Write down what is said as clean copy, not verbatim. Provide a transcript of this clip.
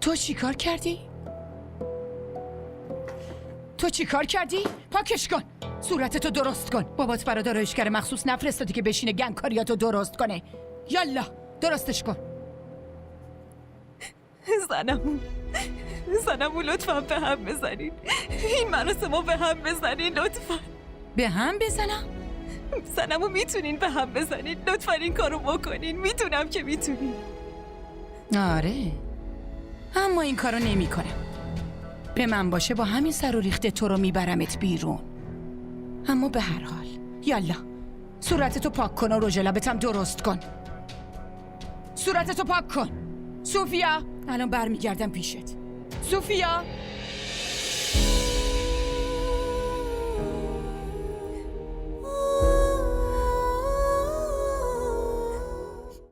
تو چی کار کردی؟ پاکش کن. صورتتو درست کن. بابات برات آرایشگر مخصوص نفرستادی که بشینه گنگکاریاتو درست کنه. یالا درستش کن. زنمو لطفا به هم بزنین. این مراسمو به هم بزنین لطفا. به هم بزنم؟ زنمو میتونین به هم بزنین. لطفا این کارو بکنین. میتونم که میتونین. آره، اما این کارو نمی کنم. به من باشه با همین سر و ریخته تو رو میبرمت بیرون. اما به هر حال یالا صورتتو پاک کن و رژ لبتم درست کن. صورتتو پاک کن. صوفیا الان برمیگردم پیشت. صوفیا